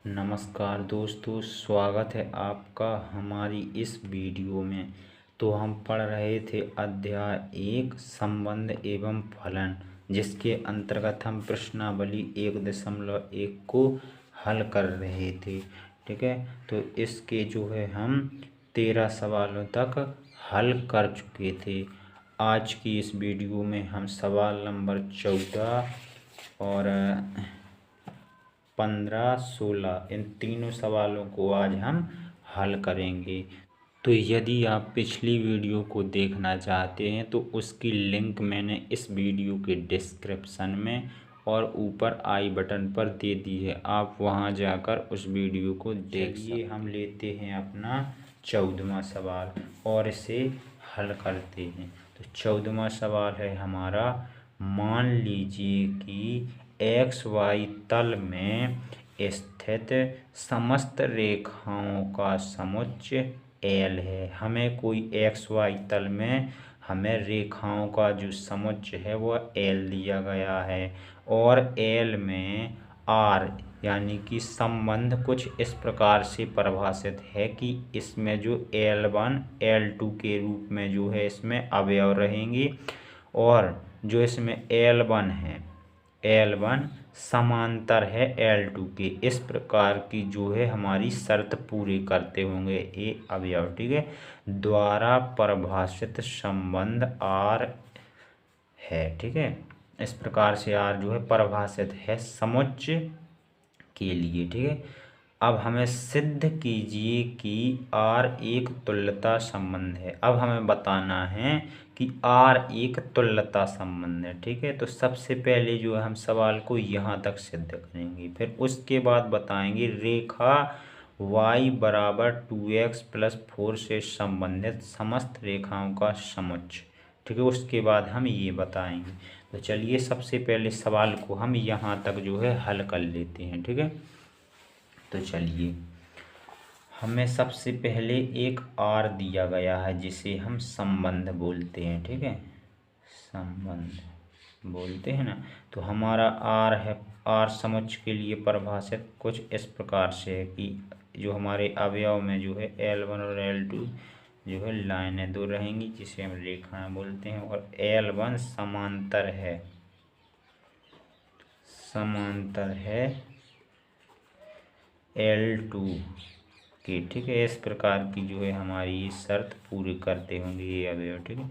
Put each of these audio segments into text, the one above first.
नमस्कार दोस्तों, स्वागत है आपका हमारी इस वीडियो में। तो हम पढ़ रहे थे अध्याय 1 संबंध एवं फलन, जिसके अंतर्गत हम प्रश्नावली 1.1 को हल कर रहे थे। ठीक है, तो इसके जो है हम 13 सवालों तक हल कर चुके थे। आज की इस वीडियो में हम सवाल नंबर 14 और 15, 16 इन तीनों सवालों को आज हम हल करेंगे। तो यदि आप पिछली वीडियो को देखना चाहते हैं तो उसकी लिंक मैंने इस वीडियो के डिस्क्रिप्शन में और ऊपर आई बटन पर दे दी है। आप वहां जाकर उस वीडियो को देख सकते हैं। हम लेते हैं अपना 14वां सवाल और इसे हल करते हैं। तो 14वां सवाल है हमारा, मान लीजिए कि XY तल में स्थित समस्त रेखाओं का समुच्चय L है। हमें कोई XY तल में हमें रेखाओं का जो समुच्चय है वह L दिया गया है और L में R यानी कि संबंध कुछ इस प्रकार से परिभाषित है कि इसमें जो L1 L2 के रूप में जो है इसमें अवयव रहेंगे और जो इसमें L1 है L1 समांतर है L2 के। इस प्रकार की जो है हमारी शर्त पूरी करते होंगे ये अवयव। ठीक है, द्वारा परिभाषित संबंध R है। ठीक है, इस प्रकार से R जो है परिभाषित है समुच्चय के लिए। ठीक है, अब हमें सिद्ध कीजिए कि R एक तुल्यता संबंध है। अब हमें बताना है कि R एक तुल्यता संबंध है। ठीक है, तो सबसे पहले जो है हम सवाल को यहाँ तक सिद्ध करेंगे, फिर उसके बाद बताएंगे रेखा y बराबर 2x + 4 से संबंधित समस्त रेखाओं का समुच्चय। ठीक है, उसके बाद हम ये बताएंगे। तो चलिए सबसे पहले सवाल को हम यहाँ तक जो है हल कर लेते हैं। ठीक है, तो चलिए हमें सबसे पहले एक R दिया गया है जिसे हम संबंध बोलते हैं। ठीक है, संबंध बोलते हैं ना। तो हमारा R है, R समुच्चय के लिए परिभाषित कुछ इस प्रकार से है कि जो हमारे अवयव में जो है L1 और L2 जो है लाइनें दो रहेंगी जिसे हम रेखाएं बोलते हैं और L1 समांतर है L2 की। ठीक है, इस प्रकार की जो है हमारी ये शर्त पूरी करते होंगे ये अवयव। ठीक है,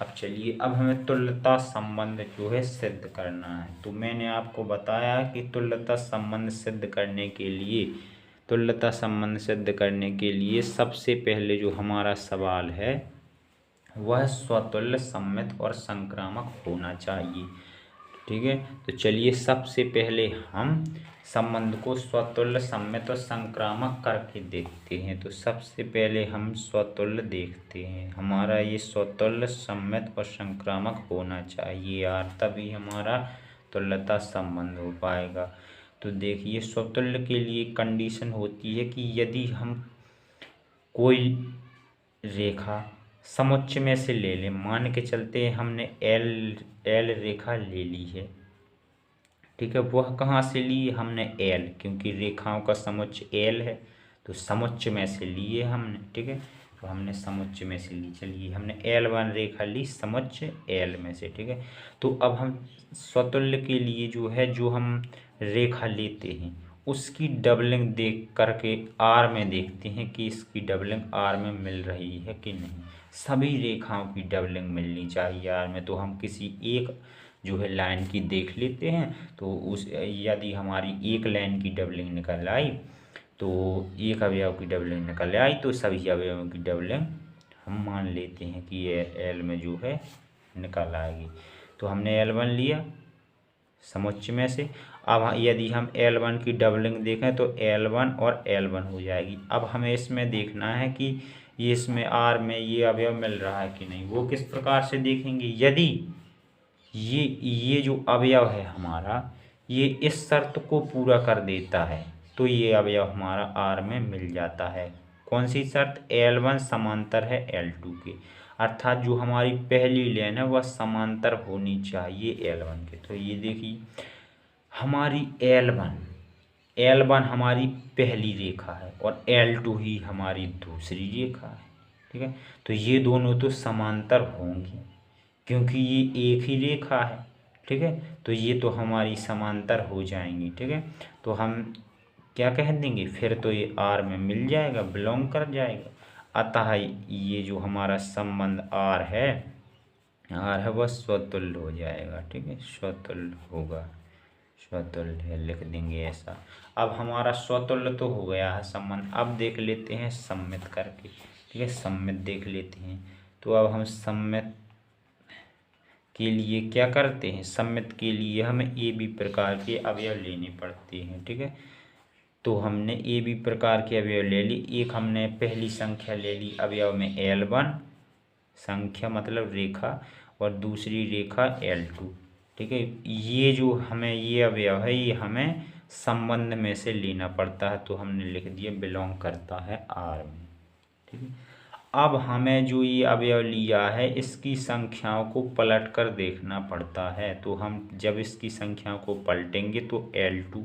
अब चलिए अब हमें तुल्यता संबंध जो है सिद्ध करना है। तो मैंने आपको बताया कि तुल्यता संबंध सिद्ध करने के लिए सबसे पहले जो हमारा सवाल है वह स्वतुल्य, सममित और संक्रामक होना चाहिए। ठीक है, तो चलिए सबसे पहले हम संबंध को स्वतुल्य, सममित और संक्रामक करके देखते हैं। तो सबसे पहले हम स्वतुल्य देखते हैं। हमारा ये स्वतुल्य, सममित और संक्रामक होना चाहिए यार, तभी हमारा तुल्यता संबंध हो पाएगा। तो देखिए स्वतुल्य के लिए कंडीशन होती है कि यदि हम कोई रेखा समुच्चय में से ले लें, मान के चलते हैं हमने एल रेखा ले ली है। ठीक है, वह कहाँ से ली? हमने L, क्योंकि रेखाओं का समुच्चय L है तो समुच्चय में से लिए हमने। ठीक है, तो हमने समुच्चय में से ली। चलिए हमने L1 रेखा ली समुच्चय L में से। ठीक है, तो अब हम स्वतुल्य के लिए जो है जो हम रेखा लेते हैं उसकी डबलिंग देख करके R में देखते हैं कि इसकी डबलिंग R में मिल रही है कि नहीं। सभी रेखाओं की डबलिंग मिलनी चाहिए R में। तो हम किसी एक जो है लाइन की देख लेते हैं, तो उस यदि हमारी एक लाइन की डबलिंग निकल आई तो एक अवयव की डबलिंग निकल आई तो सभी अवयवों की डबलिंग हम मान लेते हैं कि ये L में जो है निकल आएगी। तो हमने L1 लिया समुच्चय में से। अब यदि हम L1 की डबलिंग देखें तो L1 और L1 हो जाएगी। अब हमें इसमें देखना है कि ये इसमें R में ये अवयव मिल रहा है कि नहीं। वो किस प्रकार से देखेंगे? यदि ये जो अवयव है हमारा ये इस शर्त को पूरा कर देता है तो ये अवयव हमारा R में मिल जाता है। कौन सी शर्त? L1 समांतर है L2 के, अर्थात जो हमारी पहली लाइन है वह समांतर होनी चाहिए L1 के। तो ये देखिए हमारी L1 L1 हमारी पहली रेखा है और L2 ही हमारी दूसरी रेखा है। ठीक है, तो ये दोनों तो समांतर होंगी क्योंकि ये एक ही रेखा है। ठीक है, तो ये तो हमारी समांतर हो जाएंगी। ठीक है, तो हम क्या कह देंगे, फिर तो ये R में मिल जाएगा, बिलोंग कर जाएगा। अतः ये जो हमारा संबंध R है वह स्वतुल्य हो जाएगा। ठीक है, स्वतुल्य होगा, स्वतुल्य लिख देंगे ऐसा। अब हमारा स्वतुल्य तो हो गया है संबंध। अब देख लेते हैं सममित करके। ठीक है, सममित देख लेते हैं। तो अब हम सममित के लिए क्या करते हैं, सममित के लिए हमें ए बी प्रकार के अवयव लेने पड़ते हैं। ठीक है, तो हमने ए बी प्रकार के अवयव ले ली। एक हमने पहली संख्या ले ली अवयव में L1 संख्या मतलब रेखा, और दूसरी रेखा L2। ठीक है, ये जो हमें ये अवयव है ये हमें संबंध में से लेना पड़ता है, तो हमने लिख दिया बिलोंग करता है R में। ठीक है, अब हमें जो ये अवयव लिया है इसकी संख्याओं को पलट कर देखना पड़ता है। तो हम जब इसकी संख्याओं को पलटेंगे तो L2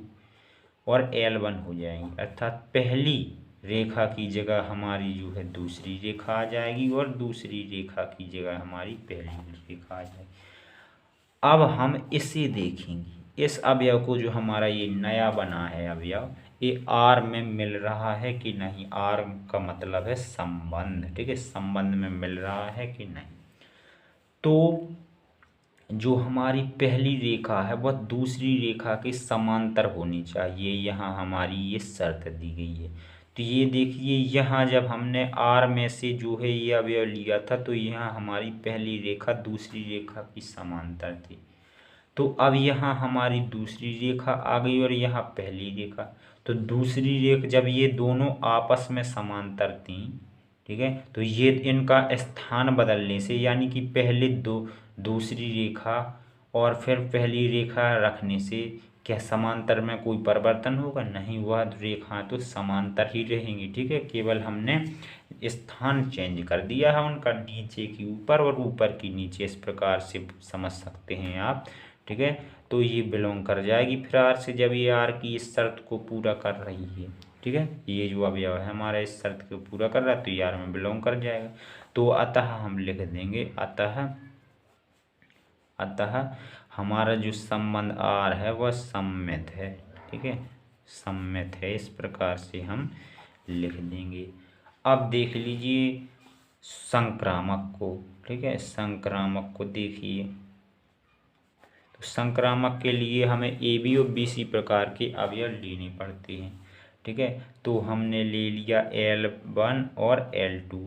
और L1 हो जाएंगी, अर्थात पहली रेखा की जगह हमारी जो है दूसरी रेखा आ जाएगी और दूसरी रेखा की जगह हमारी पहली रेखा आ जाएगी। अब हम इसे देखेंगे, इस अवयव को जो हमारा ये नया बना है अवयव, ये R में मिल रहा है कि नहीं। R का मतलब है संबंध। ठीक है, संबंध में मिल रहा है कि नहीं। तो जो हमारी पहली रेखा है वह दूसरी रेखा के समांतर होनी चाहिए, यहाँ हमारी ये शर्त दी गई है। तो ये देखिए, यहाँ जब हमने R में से जो है ये अवयव लिया था तो यहाँ हमारी पहली रेखा दूसरी रेखा की समांतर थी। तो अब यहाँ हमारी दूसरी रेखा आ गई और यहाँ पहली रेखा। तो दूसरी रेखा जब ये दोनों आपस में समांतर थी, ठीक है, तो ये इनका स्थान बदलने से, यानी कि पहले दूसरी रेखा और फिर पहली रेखा रखने से क्या समांतर में कोई परिवर्तन होगा? नहीं, वह रेखाएं तो समांतर ही रहेंगी। ठीक है, केवल हमने स्थान चेंज कर दिया है उनका, नीचे की ऊपर और ऊपर की नीचे, इस प्रकार से समझ सकते हैं आप। ठीक है, तो ये बिलोंग कर जाएगी फिर R से, जब ये R की इस शर्त को पूरा कर रही है। ठीक है, ये जो अवयव है हमारा इस शर्त को पूरा कर रहा है तो ये R में बिलोंग कर जाएगा। तो अतः हम लिख देंगे अतः हमारा जो संबंध R है वह सममित है। ठीक है, सममित है, इस प्रकार से हम लिख देंगे। अब देख लीजिए संक्रामक को। ठीक है, संक्रामक को देखिए, तो संक्रामक के लिए हमें ए बी और बी सी प्रकार के अवयव लेने पड़ते हैं। ठीक है, तो हमने ले लिया L1 और L2।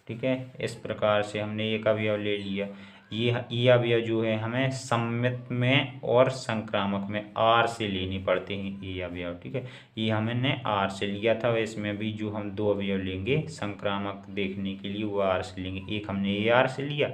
ठीक है, इस प्रकार से हमने एक अवयव ले लिया। ये अवयव जो है हमें सममित में और संक्रामक में R से लेने पड़ते हैं ये अवयव। ठीक है, ये हमने R से लिया था, इसमें भी जो हम दो अवयव लेंगे संक्रामक देखने के लिए वो R से लेंगे। एक हमने AR से लिया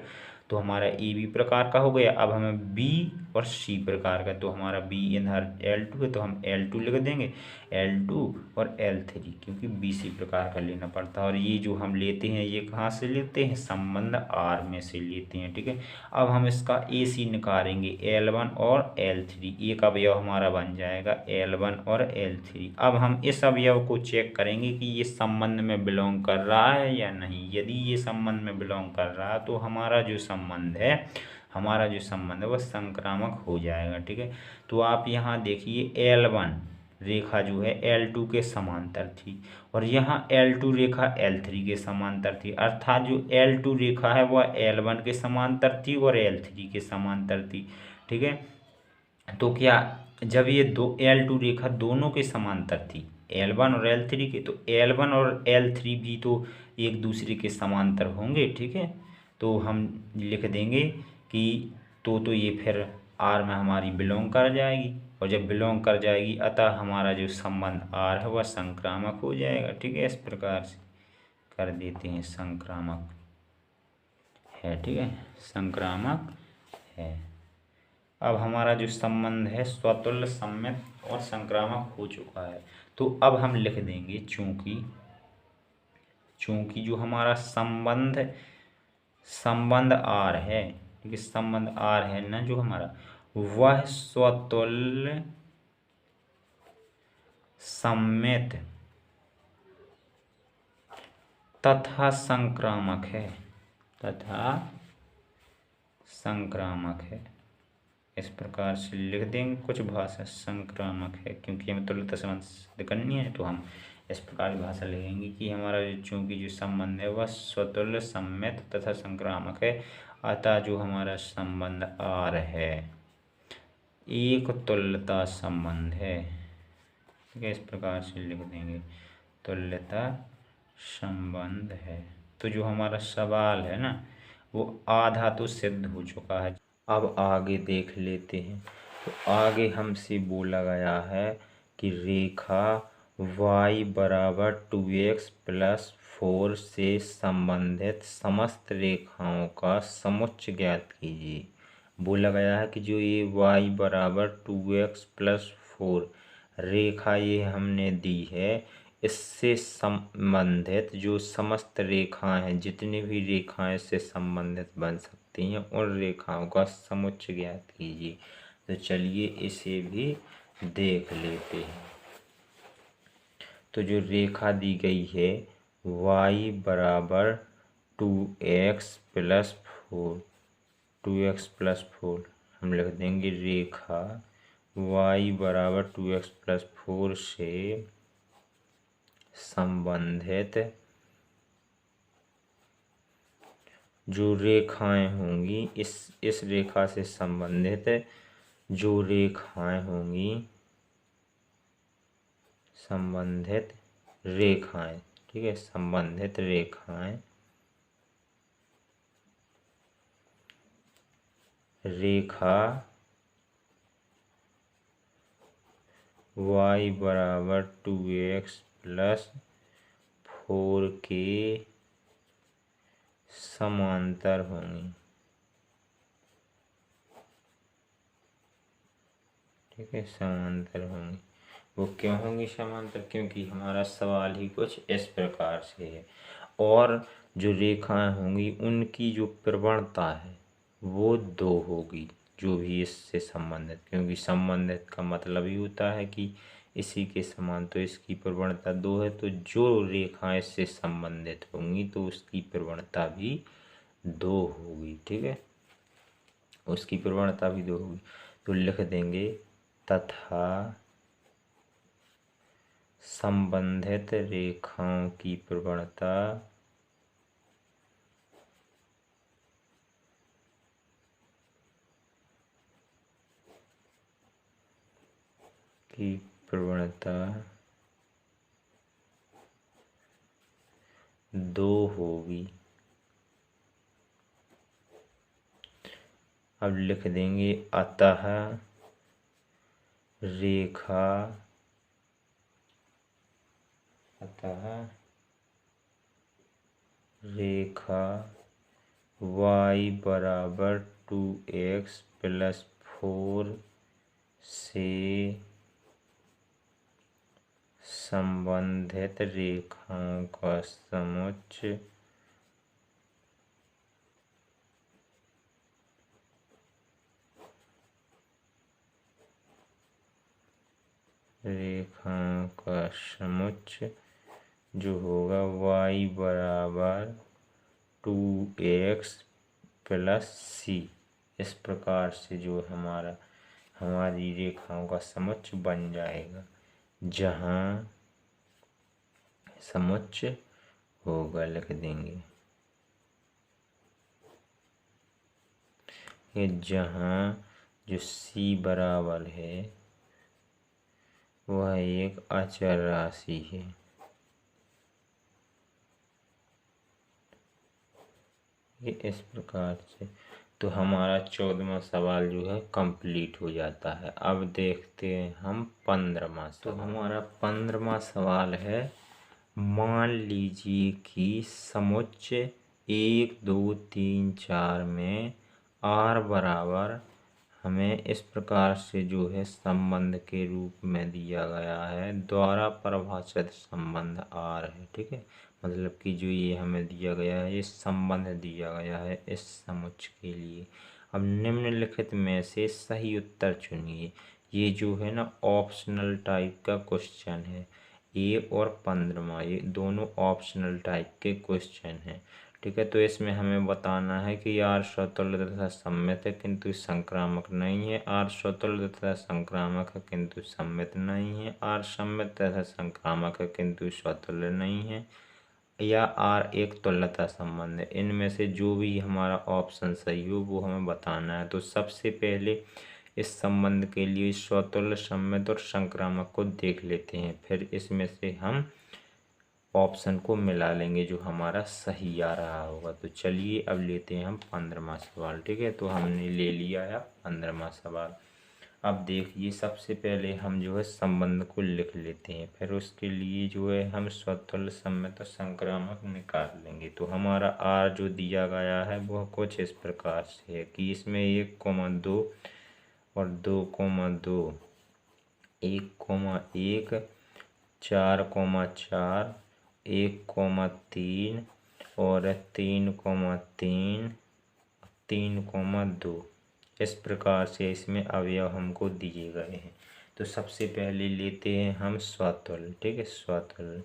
तो हमारा ए बी प्रकार का हो गया। अब हमें बी और सी प्रकार का, तो हमारा बी इधर L2 है तो हम L2 लिख देंगे, L2 और L3, क्योंकि बी सी प्रकार का लेना पड़ता है। और ये जो हम लेते हैं ये कहाँ से लेते हैं, संबंध R में से लेते हैं। ठीक है, अब हम इसका ए सी निकालेंगे, L1 और L3, एक अवयव हमारा बन जाएगा L1 और L3। अब हम इस अवयव को चेक करेंगे कि ये संबंध में बिलोंग कर रहा है या नहीं। यदि ये संबंध में बिलोंग कर रहा है तो हमारा जो संबंध है वह संक्रामक हो जाएगा। ठीक है, तो आप यहाँ देखिए L1 रेखा जो है L2 के समांतर थी और यहाँ L2 रेखा L3 के समांतर थी, अर्थात जो L2 रेखा है वह L1 के समांतर थी और L3 के समांतर थी। ठीक है, तो क्या जब ये दो L2 रेखा दोनों के समांतर थी, L1 और L3 के, तो L1 और L3 भी तो एक दूसरे के समांतर होंगे। ठीक है, तो हम लिख देंगे कि तो ये फिर R में हमारी बिलोंग कर जाएगी, और जब बिलोंग कर जाएगी अतः हमारा जो संबंध R है वह संक्रामक हो जाएगा। ठीक है, इस प्रकार से कर देते हैं, संक्रामक है। ठीक है, संक्रामक है। अब हमारा जो संबंध है स्वतुल्य, सममित और संक्रामक हो चुका है। तो अब हम लिख देंगे चूंकि जो हमारा संबंध R है, ठीक है, संबंध R है ना जो हमारा, वह स्वतुल्य सममित तथा संक्रामक है, तथा संक्रामक है। इस प्रकार से लिख देंगे। कुछ भाषा संक्रामक है, क्योंकि हमें तुल्यता संबंध सिद्ध करनी है, तो हम इस प्रकार की भाषा लिखेंगे कि हमारा चूंकि जो संबंध है वह स्वतुल्य, सम्मित तथा संक्रामक है, अतः जो हमारा संबंध आर है एक तुल्यता संबंध है। ठीक है, इस प्रकार से लिख देंगे, तुल्यता संबंध है। तो जो हमारा सवाल है ना, वो आधा तो सिद्ध हो चुका है। अब आगे देख लेते हैं। तो आगे हमसे बोला गया है कि रेखा y बराबर 2x प्लस 4 से संबंधित समस्त रेखाओं का समुच्चय ज्ञात कीजिए। बोला गया है कि जो ये y बराबर 2x प्लस 4 रेखा ये हमने दी है, इससे संबंधित जो समस्त रेखाएं हैं, जितनी भी रेखाएं इससे संबंधित बन सकती हैं, उन रेखाओं का समुच्चय ज्ञात कीजिए। तो चलिए इसे भी देख लेते हैं। तो जो रेखा दी गई है y बराबर 2x प्लस 4, 2x प्लस 4 हम लिख देंगे रेखा y बराबर 2x प्लस 4 से संबंधित जो रेखाएं होंगी, इस रेखा से संबंधित जो रेखाएं होंगी, संबंधित रेखाएं, ठीक है, संबंधित रेखाएं रेखा y बराबर 2x प्लस 4 के समांतर होंगी। ठीक है, समांतर होंगी। वो क्यों होंगी समांतर? क्योंकि हमारा सवाल ही कुछ इस प्रकार से है। और जो रेखाएं होंगी उनकी जो प्रवणता है वो 2 होगी, जो भी इससे संबंधित, क्योंकि संबंधित का मतलब ही होता है कि इसी के समान, तो इसकी प्रवणता 2 है। तो जो रेखाएं इससे संबंधित होंगी तो उसकी प्रवणता भी 2 होगी। ठीक है, उसकी प्रवणता भी 2 होगी। तो लिख देंगे तथा संबंधित रेखाओं की प्रवणता की प्रवणता 2 होगी। अब लिख देंगे अतः रेखा y बराबर 2x प्लस 4 से संबंधित रेखाओं का समुच्चय जो होगा y बराबर 2x प्लस c। इस प्रकार से जो हमारी रेखाओं का समुच्चय बन जाएगा, जहाँ समुच्चय होगा लिख देंगे ये, जहाँ जो c बराबर है वह एक अचर राशि है। ये इस प्रकार से तो हमारा 14वां सवाल जो है कंप्लीट हो जाता है। अब देखते हैं हम 15वां। तो हमारा 15वां सवाल है, मान लीजिए कि समुच्चय 1 2 3 4 में r बराबर हमें इस प्रकार से जो है संबंध के रूप में दिया गया है, द्वारा परिभाषित संबंध r है। ठीक है, मतलब कि जो ये हमें दिया गया है, ये संबंध दिया गया है इस समुच्चय के लिए। अब निम्नलिखित में से सही उत्तर चुनिए। ये जो है ना ऑप्शनल टाइप का क्वेश्चन है। ए और 15वां ये दोनों ऑप्शनल टाइप के क्वेश्चन हैं। ठीक है, तो इसमें हमें बताना है कि आर स्वतुल्य तथा सम्मित है किंतु संक्रामक नहीं है, आर स्वतुल्य तथा संक्रामक है किंतु सम्मित नहीं है, आर सम्मित तथा संक्रामक है किंतु स्वतुल्य नहीं है, या आर एक तुल्यता संबंध है। इनमें से जो भी हमारा ऑप्शन सही हो वो हमें बताना है। तो सबसे पहले इस संबंध के लिए स्वतुल्य, सम्मित और संक्रामक को देख लेते हैं, फिर इसमें से हम ऑप्शन को मिला लेंगे जो हमारा सही आ रहा होगा। तो चलिए अब लेते हैं हम 15वां सवाल। ठीक है, तो हमने ले लिया है 15वां सवाल। अब देखिए सबसे पहले हम जो है संबंध को लिख लेते हैं, फिर उसके लिए जो है हम स्वतुल्य, सम्मित और संक्रामक निकाल लेंगे। तो हमारा आर जो दिया गया है वह कुछ इस प्रकार से है कि इसमें 1,2 और 2,2, 1,1, 4,4, 1,3 और 3,3, 3,2 इस प्रकार से इसमें अवयव हमको दिए गए हैं। तो सबसे पहले लेते हैं हम स्वतुल्य। ठीक है, स्वतुल्य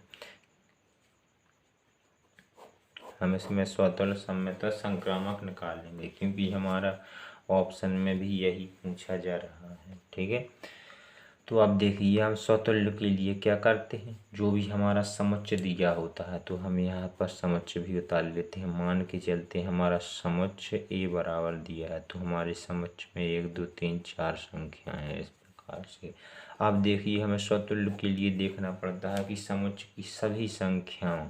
हम इसमें स्वतुल्य, सम्मित और संक्रामक निकालेंगे क्योंकि हमारा ऑप्शन में भी यही पूछा जा रहा है। ठीक है, तो अब देखिए हम स्वतुल्य के लिए क्या करते हैं, जो भी हमारा समुच्चय दिया होता है तो हम यहाँ पर समुच्चय भी उतार लेते हैं। मान के चलते हैं हमारा समुच्चय ए बराबर दिया है, तो हमारे समुच्चय में 1, 2, 3, 4 संख्याएं हैं इस प्रकार से। अब देखिए हमें स्वतुल्य के लिए देखना पड़ता है कि समुच्चय की सभी संख्याओं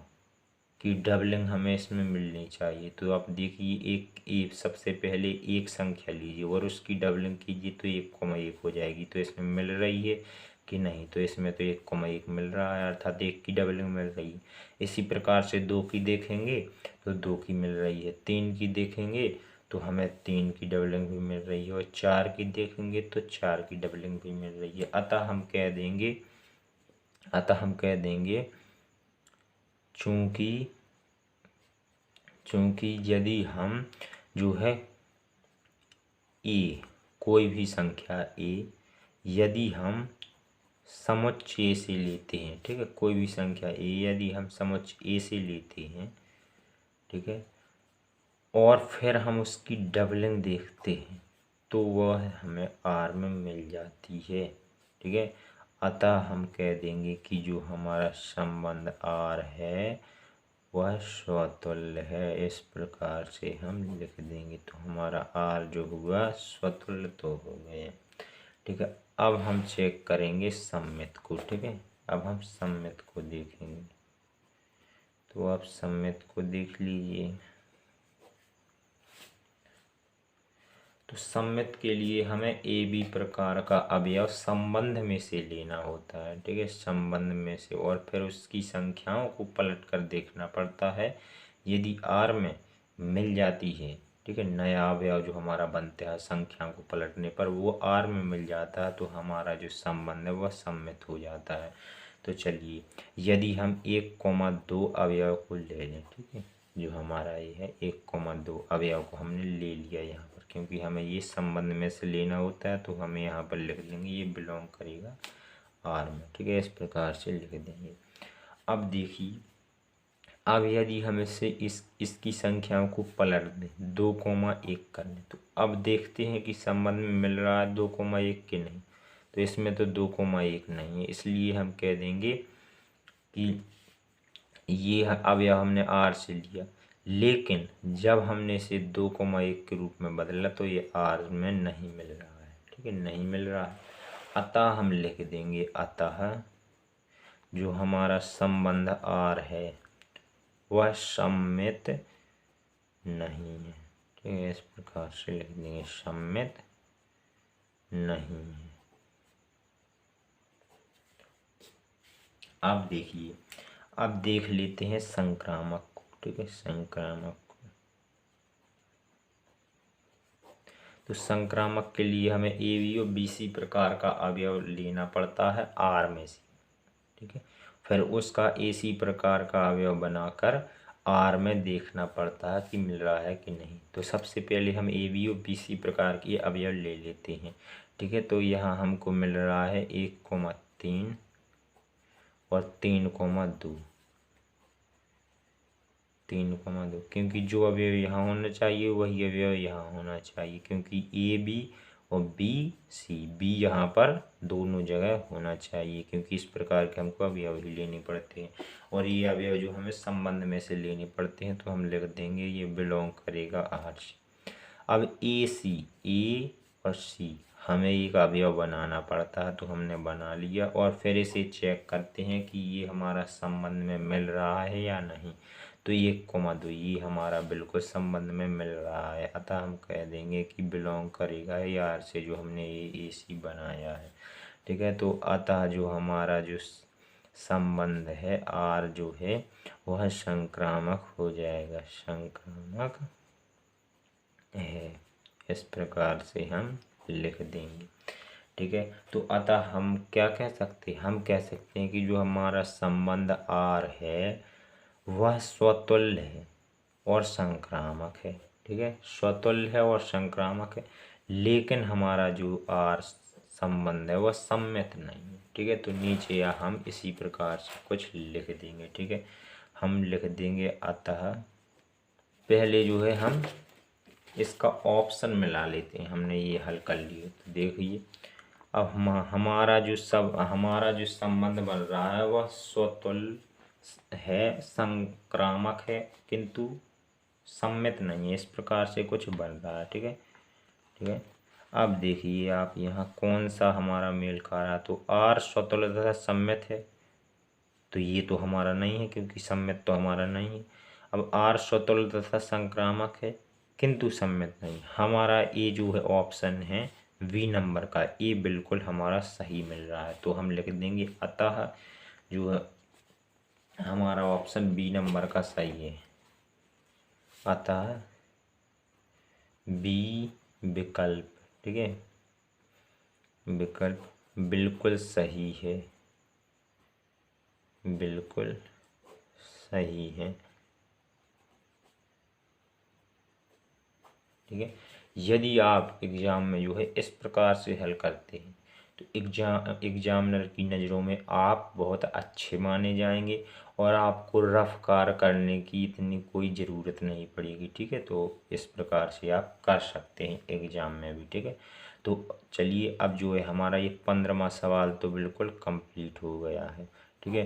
की डबलिंग हमें इसमें मिलनी चाहिए। तो आप देखिए एक सबसे पहले एक संख्या लीजिए और उसकी डबलिंग कीजिए तो 1,1 हो जाएगी। तो इसमें मिल रही है कि नहीं, तो इसमें तो 1,1 मिल रहा है, अर्थात 1 की डबलिंग मिल रही है। इसी प्रकार से 2 की देखेंगे तो 2 की मिल रही है, 3 की देखेंगे तो हमें 3 की डबलिंग भी मिल रही है और 4 की देखेंगे तो 4 की डबलिंग भी मिल रही है। अतः हम कह देंगे चूंकि यदि हम जो है ए, कोई भी संख्या ए यदि हम समुच्चय से लेते हैं, ठीक है, कोई भी संख्या ए यदि हम समुच्चय ए से लेते हैं, ठीक है, और फिर हम उसकी डबलिंग देखते हैं तो वह हमें आर में मिल जाती है। ठीक है, अतः हम कह देंगे कि जो हमारा संबंध आर है वह स्वतुल्य है। इस प्रकार से हम लिख देंगे तो हमारा आर जो हुआ स्वतुल्य तो हो गया। ठीक है, अब हम चेक करेंगे सम्मित को। ठीक है, अब हम सम्मित को देखेंगे, तो आप सम्मित को देख लीजिए। तो सम्मित के लिए हमें ए बी प्रकार का अवयव संबंध में से लेना होता है। ठीक है, संबंध में से, और फिर उसकी संख्याओं को पलट कर देखना पड़ता है। यदि आर में मिल जाती है, ठीक है, नया अवयव जो हमारा बनता है संख्याओं को पलटने पर वो आर में मिल जाता है तो हमारा जो संबंध है वह सम्मित हो जाता है। तो चलिए यदि हम 1,2 अवयव को ले लें, ठीक है, जो हमारा ये है 1,2 अवयव को हमने ले लिया यहाँ पर, क्योंकि हमें ये संबंध में से लेना होता है तो हमें यहाँ पर लिख देंगे ये बिलोंग करेगा आर में। ठीक है, इस प्रकार से लिख देंगे। अब देखिए, अब यदि हम इससे इसकी संख्याओं को पलट दें, 2,1 कर लें, तो अब देखते हैं कि संबंध में मिल रहा है 2,1 कि नहीं। तो इसमें तो 2,1 नहीं है, इसलिए हम कह देंगे कि ये अवयव हमने आर से लिया, लेकिन जब हमने इसे 2,1 के रूप में बदला तो ये आर में नहीं मिल रहा है। ठीक है, नहीं मिल रहा है, अतः हम लिख देंगे अतः जो हमारा संबंध आर है वह सम्मित नहीं है। ठीक है, इस प्रकार से लिख देंगे सम्मित नहीं है। अब देखिए, अब देख लेते हैं संक्रामक को। ठीक है, संक्रामक को, तो संक्रामक के लिए हमें ए बी और बी सी प्रकार का अवयव लेना पड़ता है आर में से। ठीक है, फिर उसका ए सी प्रकार का अवयव बनाकर आर में देखना पड़ता है कि मिल रहा है कि नहीं। तो सबसे पहले हम ए बी और बी सी प्रकार के अवयव ले लेते हैं। ठीक है, तो यहाँ हमको मिल रहा है 1,3 और 3,2, 3,2, क्योंकि जो अवयव यहाँ होना चाहिए वही अवयव यहाँ होना चाहिए, क्योंकि ए बी और बी सी, बी यहाँ पर दोनों जगह होना चाहिए, क्योंकि इस प्रकार के हमको अवयव ही लेने पड़ते हैं और ये अवयव जो हमें संबंध में से लेने पड़ते हैं। तो हम लिख देंगे ये बिलोंग करेगा आर से। अब ए सी, ए और सी हमें एक अवयव बनाना पड़ता है, तो हमने बना लिया और फिर इसे चेक करते हैं कि ये हमारा संबंध में मिल रहा है या नहीं। तो 1,2 ये हमारा बिल्कुल संबंध में मिल रहा है, अतः हम कह देंगे कि बिलोंग करेगा यार से, जो हमने ए सी बनाया है। ठीक है, तो अतः जो हमारा जो संबंध है आर जो है वह संक्रामक हो जाएगा, संक्रामक है। इस प्रकार से हम लिख देंगे। ठीक है, तो अतः हम क्या कह सकते हैं, हम कह सकते हैं कि जो हमारा संबंध आर है वह स्वतुल्य है और संक्रामक है। ठीक है, स्वतुल्य है और संक्रामक है, लेकिन हमारा जो आर संबंध है वह सम्मित नहीं है। ठीक है, तो नीचे या हम इसी प्रकार से कुछ लिख देंगे। ठीक है, हम लिख देंगे अतः पहले जो है हम इसका ऑप्शन मिला लेते हैं। हमने ये हल कर लिए, तो देखिए अब हमारा जो संबंध बन रहा है वह स्वतुल्य है, संक्रामक है, किंतु सम्मित नहीं है। इस प्रकार से कुछ बन रहा है। ठीक है, ठीक है, अब देखिए आप यहाँ कौन सा हमारा मेल खा रहा है। तो आर स्वतुल्य तथा सम्मित है, तो ये तो हमारा नहीं है, क्योंकि सम्मित तो हमारा नहीं है। अब आर स्वतुल्य तथा संक्रामक है किंतु सम्मित नहीं, हमारा ये जो है ऑप्शन है बी नंबर का, ये बिल्कुल हमारा सही मिल रहा है। तो हम लिख देंगे अतः जो है हमारा ऑप्शन बी नंबर का सही है, अतः बी विकल्प, ठीक है, विकल्प बिल्कुल सही है, बिल्कुल सही है। ठीक है, यदि आप एग्ज़ाम में जो है इस प्रकार से हल करते हैं तो एग्जामिनर की नज़रों में आप बहुत अच्छे माने जाएंगे और आपको रफ कार्य करने की इतनी कोई ज़रूरत नहीं पड़ेगी। ठीक है, तो इस प्रकार से आप कर सकते हैं एग्ज़ाम में भी। ठीक है, तो चलिए अब जो है हमारा ये 15वां सवाल तो बिल्कुल कंप्लीट हो गया है। ठीक है,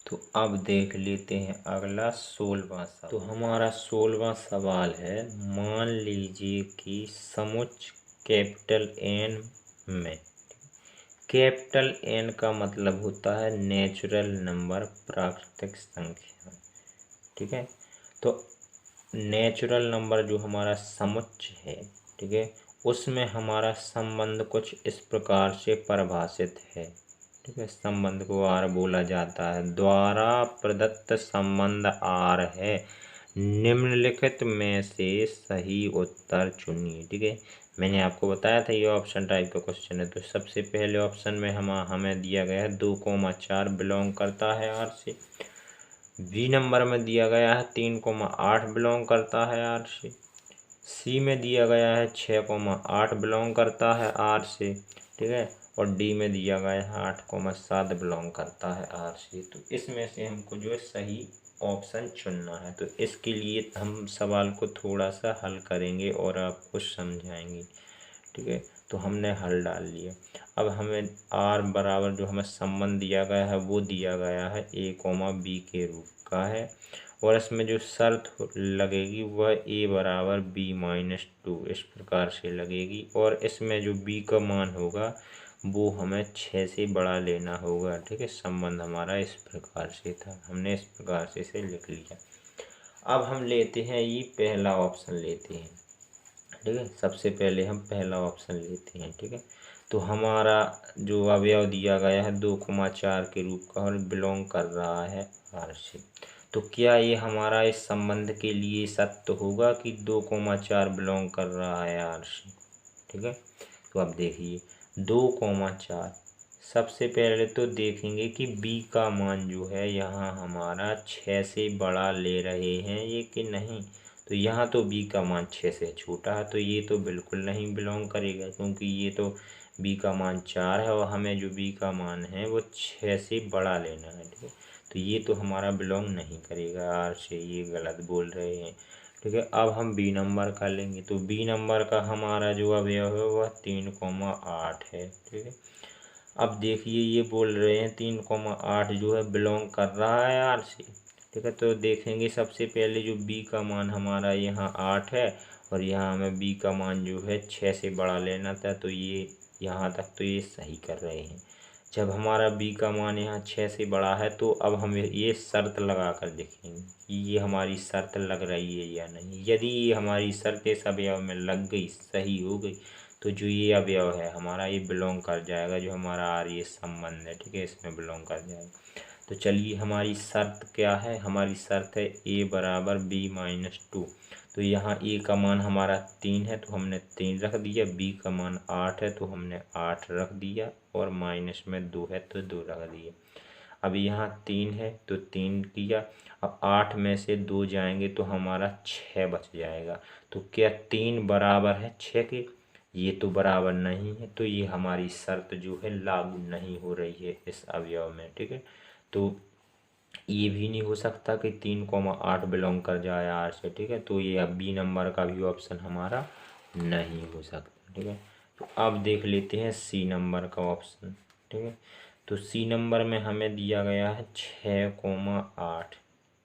तो अब देख लेते हैं अगला 16वां सवाल। तो हमारा 16वां सवाल है, मान लीजिए कि समुच्चय कैपिटल एन में, कैपिटल एन का मतलब होता है नेचुरल नंबर, प्राकृतिक संख्या। ठीक है, तो नेचुरल नंबर जो हमारा समुच्चय है, ठीक है, उसमें हमारा संबंध कुछ इस प्रकार से परिभाषित है। ठीक है, संबंध को आर बोला जाता है। द्वारा प्रदत्त संबंध आर है, निम्नलिखित में से सही उत्तर चुनिए। ठीक है, मैंने आपको बताया था ये ऑप्शन टाइप का क्वेश्चन है। तो सबसे पहले ऑप्शन में हमें दिया गया है 2,4 बिलोंग करता है आर से। बी नंबर में दिया गया है 3,8 बिलोंग करता है आर से। सी में दिया गया है 6,8 बिलोंग करता है आर से। ठीक है, और डी में दिया गया है 8,7 बिलोंग करता है आर से। तो इसमें से हमको जो है सही ऑप्शन चुनना है। तो इसके लिए हम सवाल को थोड़ा सा हल करेंगे और आपको समझाएंगे। ठीक है, तो हमने हल डाल लिया। अब हमें आर बराबर जो हमें संबंध दिया गया है वो दिया गया है a, b के रूप का है, और इसमें जो शर्त लगेगी वह a बराबर b-2 इस प्रकार से लगेगी, और इसमें जो b का मान होगा वो हमें 6 से बड़ा लेना होगा। ठीक है, संबंध हमारा इस प्रकार से था, हमने इस प्रकार से इसे लिख लिया। अब हम लेते हैं ये पहला ऑप्शन लेते हैं। ठीक है, सबसे पहले हम पहला ऑप्शन लेते हैं। ठीक है, तो हमारा जो अवयव दिया गया है 2,4 के रूप का और बिलोंग कर रहा है आर से। तो क्या ये हमारा इस संबंध के लिए सत्य होगा कि 2,4 बिलोंग कर रहा है आर से। ठीक है, तो अब देखिए 2,4 सबसे पहले तो देखेंगे कि बी का मान जो है यहाँ हमारा 6 से बड़ा ले रहे हैं ये कि नहीं। तो यहाँ तो बी का मान 6 से छोटा है, तो ये तो बिल्कुल नहीं बिलोंग करेगा, क्योंकि ये तो बी का मान 4 है और हमें जो बी का मान है वो 6 से बड़ा लेना है, ठीक है। तो ये तो हमारा बिलोंग नहीं करेगा, आर से ये गलत बोल रहे हैं, ठीक है। अब हम बी नंबर का लेंगे, तो बी नंबर का हमारा जो अवयव है वह 3,8 है, ठीक है। अब देखिए ये बोल रहे हैं 3,8 जो है बिलोंग कर रहा है आर से, ठीक है। तो देखेंगे सबसे पहले जो बी का मान हमारा यहाँ 8 है और यहाँ हमें बी का मान जो है 6 से बड़ा लेना था, तो ये यहाँ तक तो ये सही कर रहे हैं। जब हमारा बी का मान यहाँ 6 से बड़ा है तो अब हम ये शर्त लगा कर देखेंगे कि ये हमारी शर्त लग रही है या नहीं। यदि ये हमारी शर्त इस अवयव में लग गई, सही हो गई, तो जो ये अवयव है हमारा ये बिलोंग कर जाएगा, जो हमारा आर ये संबंध है, ठीक है, इसमें बिलोंग कर जाएगा। तो चलिए हमारी शर्त क्या है, हमारी शर्त है ए बराबर बी माइनस 2। तो यहाँ ए का मान हमारा 3 है तो हमने 3 रख दिया, बी का मान 8 है तो हमने 8 रख दिया, और माइनस में 2 है तो 2 रख दिया। अब यहाँ 3 है तो 3 किया, अब 8 में से 2 जाएंगे तो हमारा 6 बच जाएगा। तो क्या 3 बराबर है 6 के? ये तो बराबर नहीं है, तो ये हमारी शर्त जो है लागू नहीं हो रही है इस अवयव में, ठीक है। तो ये भी नहीं हो सकता कि 3,8 बिलोंग कर जाए आर से, ठीक है। तो ये अब बी नंबर का भी ऑप्शन हमारा नहीं हो सकता, ठीक है। तो अब देख लेते हैं सी नंबर का ऑप्शन, ठीक है। तो सी नंबर में हमें दिया गया है 6,8,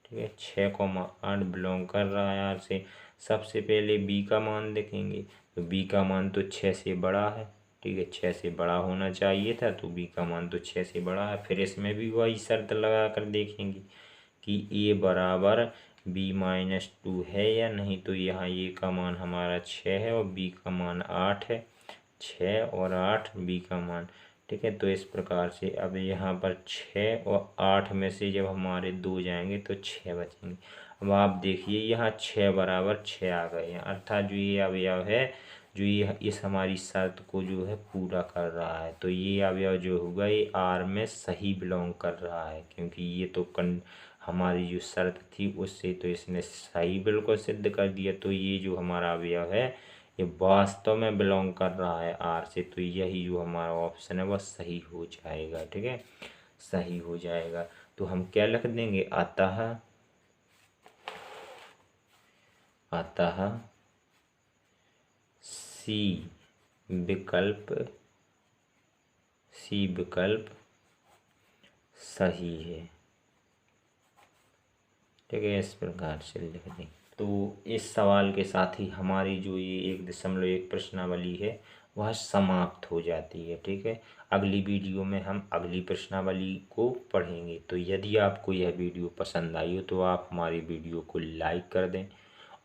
ठीक है। 6,8 बिलोंग कर रहा है आर से। सबसे पहले बी का मान देखेंगे, तो बी का मान तो 6 से बड़ा है, ठीक है, 6 से बड़ा होना चाहिए था, तो बी का मान तो 6 से बड़ा है। फिर इसमें भी वही शर्त लगा कर देखेंगे कि ए बराबर बी माइनस 2 है या नहीं। तो यहाँ ए का मान हमारा 6 है और बी का मान 8 है, 6 और 8 बी का मान, ठीक है। तो इस प्रकार से अब यहाँ पर 6 और 8 में से जब हमारे 2 जाएंगे तो 6 बचेंगे। अब आप देखिए यहाँ 6 बराबर 6 आ गए हैं, अर्थात जो ये अवयव है जो ये इस हमारी शर्त को जो है पूरा कर रहा है। तो ये अवयव जो होगा ये आर में सही बिलोंग कर रहा है, क्योंकि ये तो हमारी जो शर्त थी उससे तो इसने सही बिल्कुल सिद्ध कर दिया। तो ये जो हमारा अवयव है ये वास्तव में बिलोंग कर रहा है आर से। तो यही जो हमारा ऑप्शन है वह सही हो जाएगा, ठीक है, सही हो जाएगा। तो हम क्या लिख देंगे, अतः सी विकल्प सही है, ठीक है, इस प्रकार से लिख दें। तो इस सवाल के साथ ही हमारी जो ये 1.1 प्रश्नावली है वह समाप्त हो जाती है, ठीक है। अगली वीडियो में हम अगली प्रश्नावली को पढ़ेंगे। तो यदि आपको यह वीडियो पसंद आई हो तो आप हमारी वीडियो को लाइक कर दें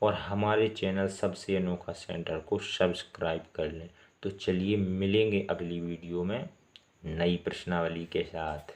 और हमारे चैनल सबसे अनोखा सेंटर को सब्सक्राइब कर लें। तो चलिए मिलेंगे अगली वीडियो में नई प्रश्नावली के साथ।